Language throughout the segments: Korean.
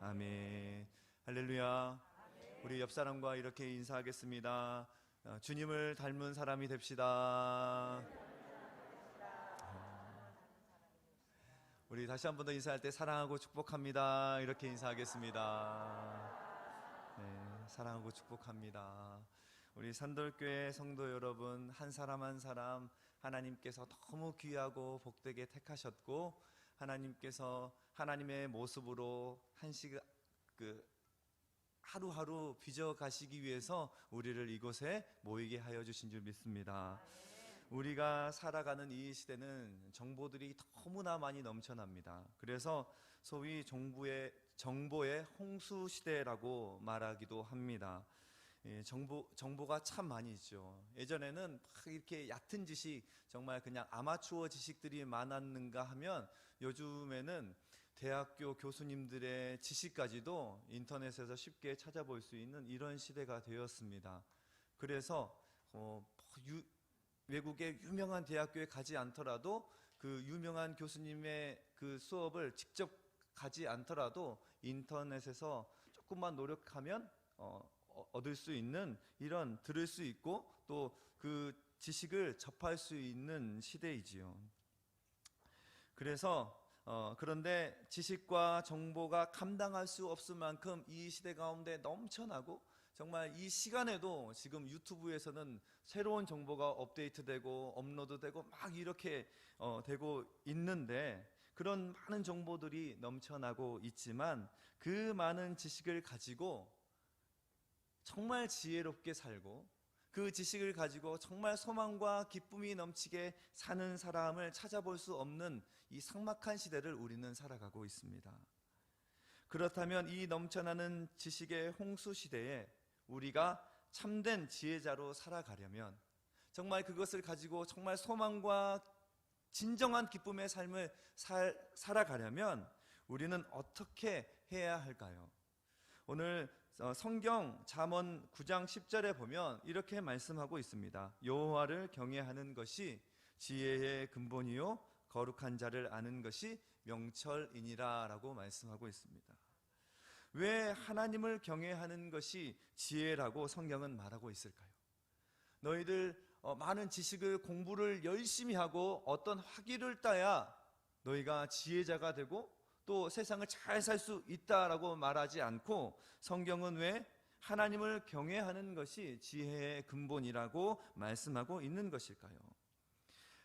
아멘. 할렐루야. 우리 옆 사람과 이렇게 인사하겠습니다. 주님을 닮은 사람이 됩시다. 우리 다시 한 번 더 인사할 때 사랑하고 축복합니다. 이렇게 인사하겠습니다. 네, 사랑하고 축복합니다. 우리 산돌교회 성도 여러분, 한 사람 한 사람 하나님께서 너무 귀하고 복되게 택하셨고, 하나님께서 하나님의 모습으로 하루하루 빚어 가시기 위해서 우리를 이곳에 모이게 하여 주신 줄 믿습니다. 우리가 살아가는 이 시대는 정보들이 너무나 많이 넘쳐납니다. 그래서 소위 정보의 홍수 시대라고 말하기도 합니다. 정보가 참 많이 있죠. 예전에는 막 이렇게 얕은 지식, 정말 그냥 아마추어 지식들이 많았는가 하면 요즘에는 대학교 교수님들의 지식까지도 인터넷에서 쉽게 찾아볼 수 있는 이런 시대가 되었습니다. 그래서 외국의 유명한 대학교에 가지 않더라도 그 유명한 교수님의 그 수업을 직접 가지 않더라도 인터넷에서 조금만 노력하면 얻을 수 있는, 이런 들을 수 있고 또 그 지식을 접할 수 있는 시대이지요. 그런데 지식과 정보가 감당할 수 없을 만큼 이 시대 가운데 넘쳐나고, 정말 이 시간에도 지금 유튜브에서는 새로운 정보가 업데이트되고 업로드되고 막 이렇게 되고 있는데, 그런 많은 정보들이 넘쳐나고 있지만 그 많은 지식을 가지고 정말 지혜롭게 살고 그 지식을 가지고 정말 소망과 기쁨이 넘치게 사는 사람을 찾아볼 수 없는 이 삭막한 시대를 우리는 살아가고 있습니다. 그렇다면 이 넘쳐나는 지식의 홍수 시대에 우리가 참된 지혜자로 살아가려면, 정말 그것을 가지고 정말 소망과 진정한 기쁨의 삶을 살아가려면 우리는 어떻게 해야 할까요? 오늘 성경 잠언 9장 10절에 보면 이렇게 말씀하고 있습니다. 여호와를 경외하는 것이 지혜의 근본이요 거룩한 자를 아는 것이 명철이니라 라고 말씀하고 있습니다. 왜 하나님을 경외하는 것이 지혜라고 성경은 말하고 있을까요? 너희들 많은 지식을, 공부를 열심히 하고 어떤 학위를 따야 너희가 지혜자가 되고 또 세상을 잘 살 수 있다라고 말하지 않고, 성경은 왜 하나님을 경외하는 것이 지혜의 근본이라고 말씀하고 있는 것일까요?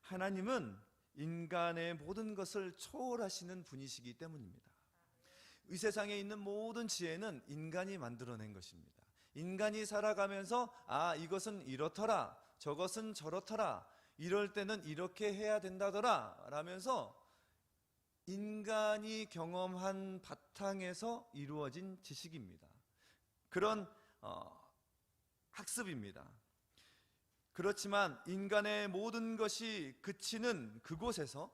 하나님은 인간의 모든 것을 초월하시는 분이시기 때문입니다. 이 세상에 있는 모든 지혜는 인간이 만들어낸 것입니다. 인간이 살아가면서 이것은 이렇더라, 저것은 저렇더라, 이럴 때는 이렇게 해야 된다더라 라면서 인간이 경험한 바탕에서 이루어진 지식입니다. 그런 학습입니다. 그렇지만 인간의 모든 것이 그치는 그곳에서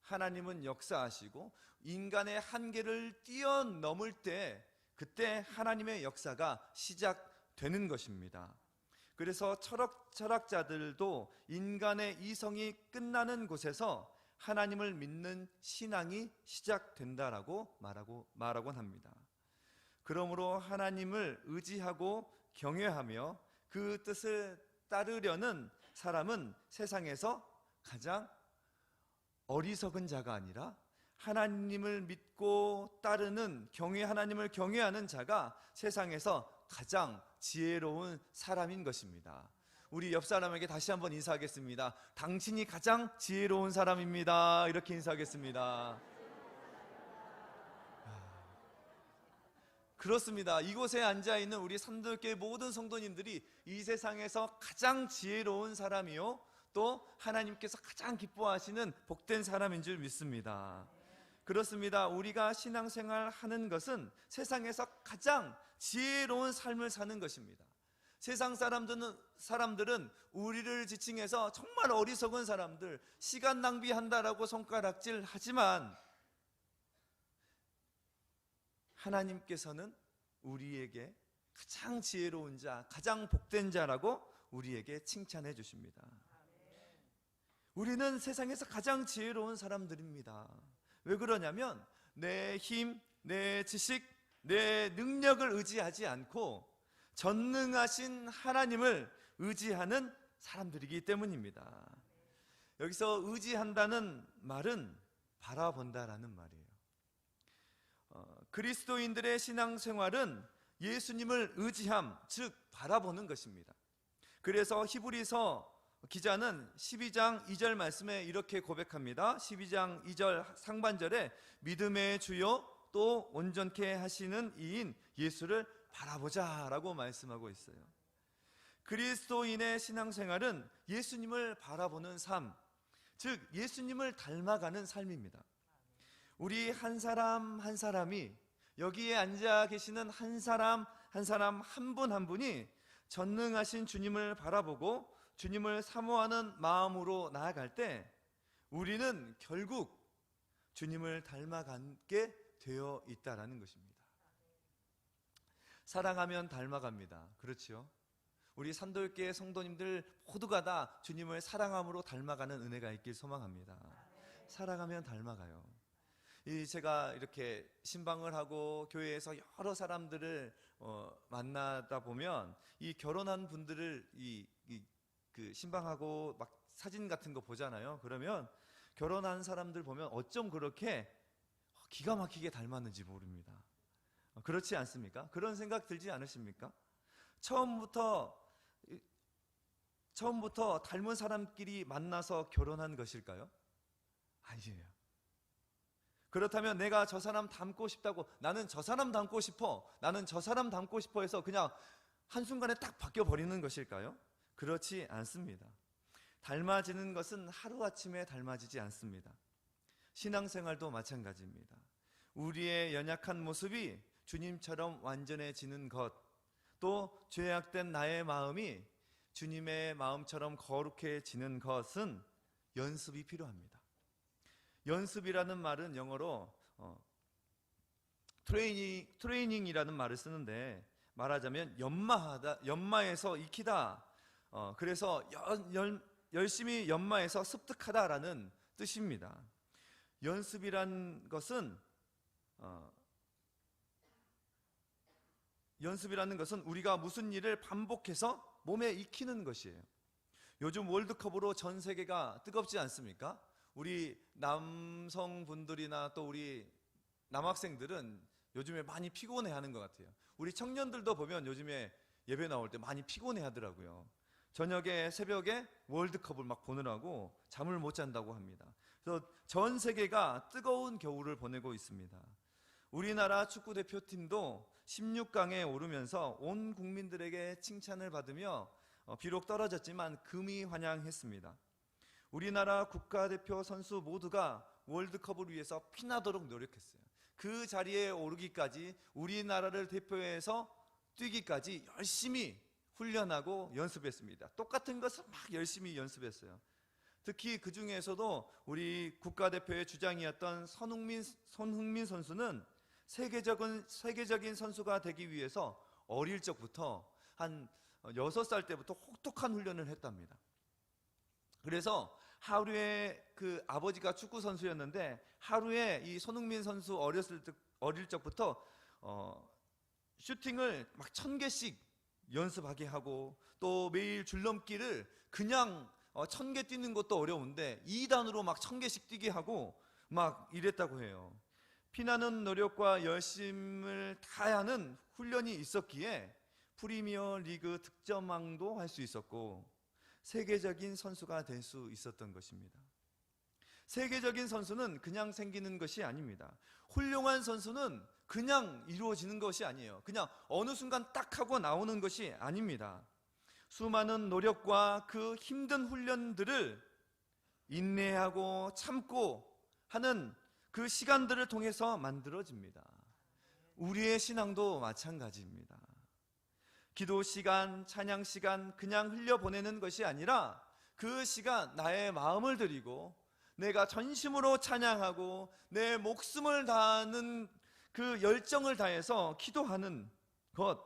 하나님은 역사하시고 인간의 한계를 뛰어넘을 때, 그때 하나님의 역사가 시작되는 것입니다. 그래서 철학자들도 인간의 이성이 끝나는 곳에서 하나님을 믿는 신앙이 시작된다라고 말하곤 합니다. 그러므로 하나님을 의지하고 경외하며 그 뜻을 따르려는 사람은 세상에서 가장 어리석은 자가 아니라 하나님을 믿고 따르는 하나님을 경외하는 자가 세상에서 가장 지혜로운 사람인 것입니다. 우리 옆 사람에게 다시 한번 인사하겠습니다. 당신이 가장 지혜로운 사람입니다. 이렇게 인사하겠습니다. 그렇습니다. 이곳에 앉아있는 우리 산돌교회 모든 성도님들이 이 세상에서 가장 지혜로운 사람이요 또 하나님께서 가장 기뻐하시는 복된 사람인 줄 믿습니다. 그렇습니다. 우리가 신앙생활 하는 것은 세상에서 가장 지혜로운 삶을 사는 것입니다. 세상 사람들은 우리를 지칭해서 정말 어리석은 사람들, 시간 낭비한다라고 손가락질 하지만 하나님께서는 우리에게 가장 지혜로운 자, 가장 복된 자라고 우리에게 칭찬해 주십니다. 우리는 세상에서 가장 지혜로운 사람들입니다. 왜 그러냐면 내 힘, 내 지식, 내 능력을 의지하지 않고 전능하신 하나님을 의지하는 사람들이기 때문입니다. 여기서 의지한다는 말은 바라본다라는 말이에요. 그리스도인들의 신앙생활은 예수님을 의지함, 즉 바라보는 것입니다. 그래서 히브리서 기자는 12장 2절 말씀에 이렇게 고백합니다. 12장 2절 상반절에 믿음의 주요 또 온전케 하시는 이인 예수를 바라보자 라고 말씀하고 있어요. 그리스도인의 신앙생활은 예수님을 바라보는 삶, 즉 예수님을 닮아가는 삶입니다. 우리 한 사람 한 사람이, 여기에 앉아 계시는 한 사람 한 분 한 분이 전능하신 주님을 바라보고 주님을 사모하는 마음으로 나아갈 때 우리는 결국 주님을 닮아가게 되어 있다라는 것입니다. 사랑하면 닮아갑니다. 그렇죠? 우리 산돌교회 성도님들 모두가 다 주님을 사랑함으로 닮아가는 은혜가 있길 소망합니다. 사랑하면 닮아가요. 제가 이렇게 신방을 하고 교회에서 여러 사람들을 만나다 보면 이 결혼한 분들을 그 신방하고 막 사진 같은 거 보잖아요. 그러면 결혼한 사람들 보면 어쩜 그렇게 기가 막히게 닮았는지 모릅니다. 그렇지 않습니까? 그런 생각 들지 않으십니까? 처음부터 닮은 사람끼리 만나서 결혼한 것일까요? 아니에요. 그렇다면 내가 저 사람 닮고 싶다고, 나는 저 사람 닮고 싶어, 나는 저 사람 닮고 싶어 해서 그냥 한순간에 딱 바뀌어 버리는 것일까요? 그렇지 않습니다. 닮아지는 것은 하루아침에 닮아지지 않습니다. 신앙생활도 마찬가지입니다. 우리의 연약한 모습이 주님처럼 완전해지는 것, 또 죄악된 나의 마음이 주님의 마음처럼 거룩해지는 것은 연습이 필요합니다. 연습이라는 말은 영어로 트레이닝이라는 말을 쓰는데, 말하자면 연마해서 익히다. 그래서 열심히 연마해서 습득하다라는 뜻입니다. 연습이라는 것은 우리가 무슨 일을 반복해서 몸에 익히는 것이에요. 요즘 월드컵으로 전 세계가 뜨겁지 않습니까? 우리 남성분들이나 또 우리 남학생들은 요즘에 많이 피곤해하는 것 같아요. 우리 청년들도 보면 요즘에 예배 나올 때 많이 피곤해하더라고요. 저녁에 새벽에 월드컵을 막 보느라고 잠을 못 잔다고 합니다. 그래서 전 세계가 뜨거운 겨울을 보내고 있습니다. 우리나라 축구대표팀도 16강에 오르면서 온 국민들에게 칭찬을 받으며 비록 떨어졌지만 금이 환영했습니다. 우리나라 국가대표 선수 모두가 월드컵을 위해서 피나도록 노력했어요. 그 자리에 오르기까지, 우리나라를 대표해서 뛰기까지 열심히 훈련하고 연습했습니다. 똑같은 것을 막 열심히 연습했어요. 특히 그 중에서도 우리 국가대표의 주장이었던 손흥민 선수는 세계적인 선수가 되기 위해서 어릴 적부터 한 6살 때부터 혹독한 훈련을 했답니다. 그래서 하루에, 그 아버지가 축구 선수였는데 하루에 이 손흥민 선수 어릴 적부터 슈팅을 막 1000개씩 연습하게 하고, 또 매일 줄넘기를 그냥 1000개 뛰는 것도 어려운데 2단으로 막 1000개씩 뛰게 하고 막 이랬다고 해요. 피나는 노력과 열심을 다하는 훈련이 있었기에 프리미어 리그 득점왕도 할 수 있었고 세계적인 선수가 될 수 있었던 것입니다. 세계적인 선수는 그냥 생기는 것이 아닙니다. 훌륭한 선수는 그냥 이루어지는 것이 아니에요. 그냥 어느 순간 딱 하고 나오는 것이 아닙니다. 수많은 노력과 그 힘든 훈련들을 인내하고 참고 하는 그 시간들을 통해서 만들어집니다. 우리의 신앙도 마찬가지입니다. 기도 시간, 찬양 시간 그냥 흘려보내는 것이 아니라 그 시간 나의 마음을 드리고 내가 전심으로 찬양하고 내 목숨을 다하는 그 열정을 다해서 기도하는 것,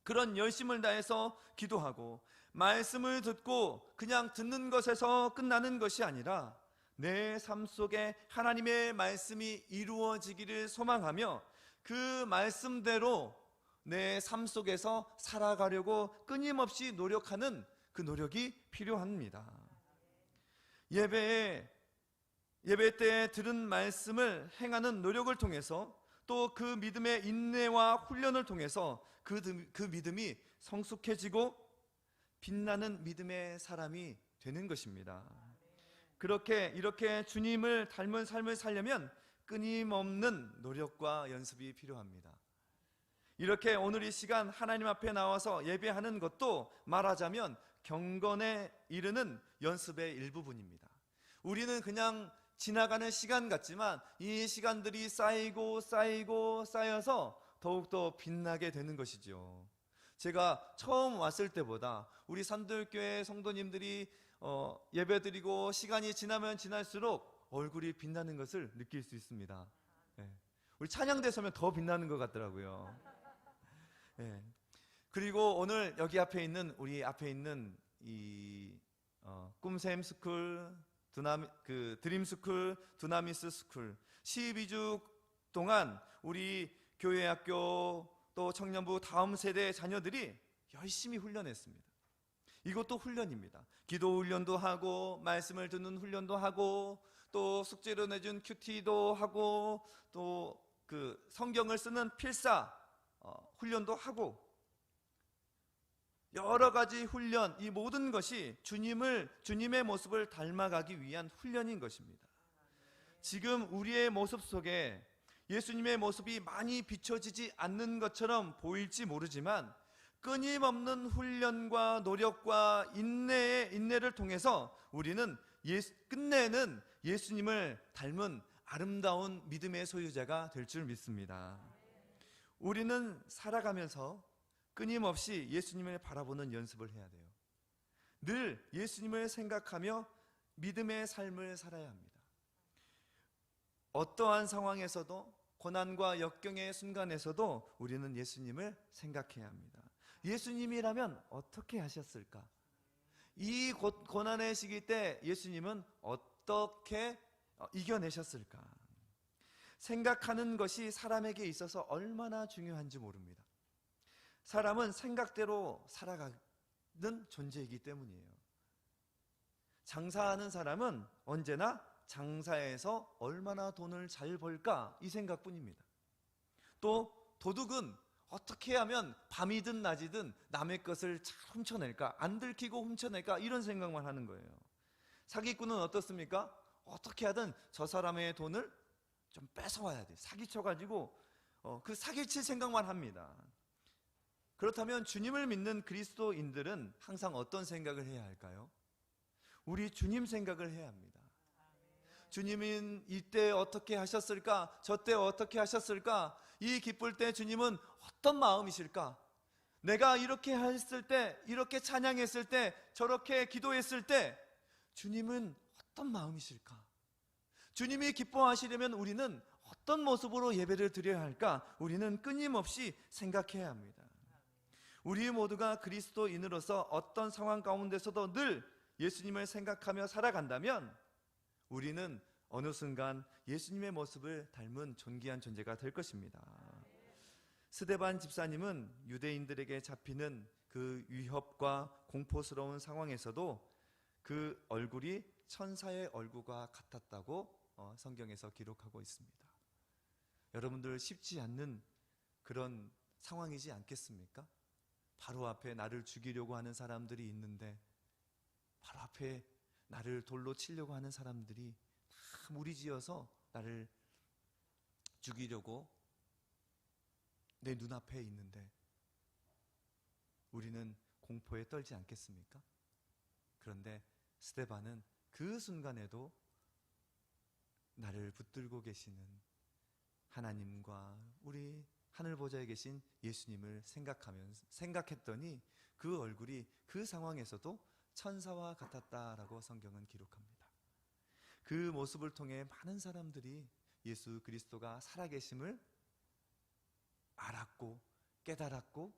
그런 열심을 다해서 기도하고 말씀을 듣고 그냥 듣는 것에서 끝나는 것이 아니라 내 삶 속에 하나님의 말씀이 이루어지기를 소망하며 그 말씀대로 내 삶 속에서 살아가려고 끊임없이 노력하는 그 노력이 필요합니다. 예배 때 들은 말씀을 행하는 노력을 통해서 또 그 믿음의 인내와 훈련을 통해서 그 믿음이 성숙해지고 빛나는 믿음의 사람이 되는 것입니다. 이렇게 주님을 닮은 삶을 살려면 끊임없는 노력과 연습이 필요합니다. 이렇게 오늘 이 시간 하나님 앞에 나와서 예배하는 것도 말하자면 경건에 이르는 연습의 일부분입니다. 우리는 그냥 지나가는 시간 같지만 이 시간들이 쌓여서 더욱더 빛나게 되는 것이죠. 제가 처음 왔을 때보다 우리 산들교회 성도님들이 예배드리고 시간이 지나면 지날수록 얼굴이 빛나는 것을 느낄 수 있습니다. 우리 찬양대 서면 더 빛나는 것 같더라고요. 그리고 오늘 여기 우리 앞에 있는 이 꿈샘 스쿨, 드림스쿨, 두나미스 스쿨 12주 동안 우리 교회 학교 또 청년부 다음 세대 자녀들이 열심히 훈련했습니다. 이것도 훈련입니다. 기도 훈련도 하고 말씀을 듣는 훈련도 하고 또 숙제로 내준 큐티도 하고 또 그 성경을 쓰는 필사 훈련도 하고 여러 가지 훈련, 이 모든 것이 주님의 모습을 닮아가기 위한 훈련인 것입니다. 지금 우리의 모습 속에 예수님의 모습이 많이 비춰지지 않는 것처럼 보일지 모르지만 끊임없는 훈련과 노력과 인내를 통해서 우리는 끝내는 예수님을 닮은 아름다운 믿음의 소유자가 될 줄 믿습니다. 우리는 살아가면서 끊임없이 예수님을 바라보는 연습을 해야 돼요. 늘 예수님을 생각하며 믿음의 삶을 살아야 합니다. 어떠한 상황에서도 고난과 역경의 순간에서도 우리는 예수님을 생각해야 합니다. 예수님이라면 어떻게 하셨을까? 이 고난의 시기 때 예수님은 어떻게 이겨내셨을까? 생각하는 것이 사람에게 있어서 얼마나 중요한지 모릅니다. 사람은 생각대로 살아가는 존재이기 때문이에요. 장사하는 사람은 언제나 장사에서 얼마나 돈을 잘 벌까 이 생각뿐입니다. 또 도둑은 어떻게 하면 밤이든 낮이든 남의 것을 잘 훔쳐낼까, 안 들키고 훔쳐낼까 이런 생각만 하는 거예요. 사기꾼은 어떻습니까? 어떻게 하든 저 사람의 돈을 좀 뺏어와야 돼. 사기쳐가지고 그 사기칠 생각만 합니다. 그렇다면 주님을 믿는 그리스도인들은 항상 어떤 생각을 해야 할까요? 우리 주님 생각을 해야 합니다. 주님은 이때 어떻게 하셨을까? 저때 어떻게 하셨을까? 이 기쁠 때 주님은 어떤 마음이실까? 내가 이렇게 했을 때, 이렇게 찬양했을 때, 저렇게 기도했을 때 주님은 어떤 마음이실까? 주님이 기뻐하시려면 우리는 어떤 모습으로 예배를 드려야 할까? 우리는 끊임없이 생각해야 합니다. 우리 모두가 그리스도인으로서 어떤 상황 가운데서도 늘 예수님을 생각하며 살아간다면 우리는 어느 순간 예수님의 모습을 닮은 존귀한 존재가 될 것입니다. 스데반 집사님은 유대인들에게 잡히는 그 위협과 공포스러운 상황에서도 그 얼굴이 천사의 얼굴과 같았다고 성경에서 기록하고 있습니다. 여러분들 쉽지 않는 그런 상황이지 않겠습니까? 바로 앞에 나를 죽이려고 하는 사람들이 있는데, 바로 앞에 나를 돌로 치려고 하는 사람들이 다 무리지어서 나를 죽이려고 내 눈앞에 있는데 우리는 공포에 떨지 않겠습니까? 그런데 스데반은 그 순간에도 나를 붙들고 계시는 하나님과 우리 하늘 보좌에 계신 예수님을 생각했더니 그 얼굴이 그 상황에서도 천사와 같았다라고 성경은 기록합니다. 그 모습을 통해 많은 사람들이 예수 그리스도가 살아계심을 알았고 깨달았고,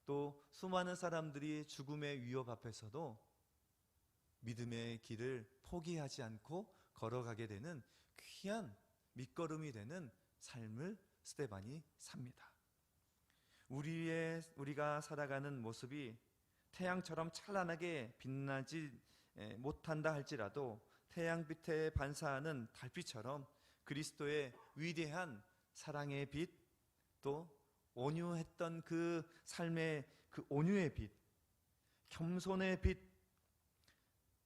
또 수많은 사람들이 죽음의 위협 앞에서도 믿음의 길을 포기하지 않고 걸어가게 되는 귀한 밑거름이 되는 삶을 스데반이 삽니다. 우리가 살아가는 모습이 태양처럼 찬란하게 빛나지 못한다 할지라도 태양빛에 반사하는 달빛처럼 그리스도의 위대한 사랑의 빛, 또 온유했던 그 삶의 그 온유의 빛, 겸손의 빛,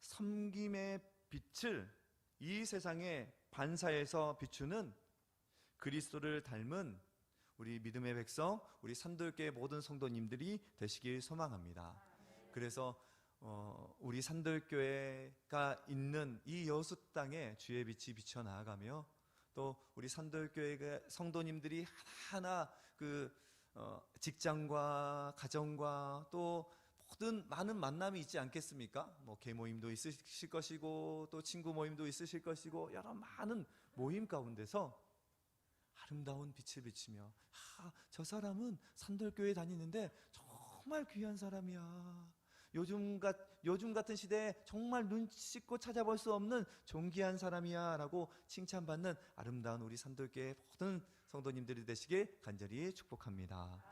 섬김의 빛을 이 세상에 반사해서 비추는 그리스도를 닮은 우리 믿음의 백성, 우리 산돌교회 모든 성도님들이 되시길 소망합니다. 그래서 우리 산돌교회가 있는 이 여수 땅에 주의 빛이 비쳐 나아가며 또 우리 산돌교회 성도님들이 하나하나 그 직장과 가정과 또 모든 많은 만남이 있지 않겠습니까? 뭐 개모임도 있으실 것이고 또 친구 모임도 있으실 것이고 여러 많은 모임 가운데서 아름다운 빛을 비치며 저 사람은 산돌교회 다니는데 정말 귀한 사람이야. 요즘 같은 시대에 정말 눈 씻고 찾아볼 수 없는 존귀한 사람이야 라고 칭찬받는 아름다운 우리 산돌교회 모든 성도님들이 되시길 간절히 축복합니다.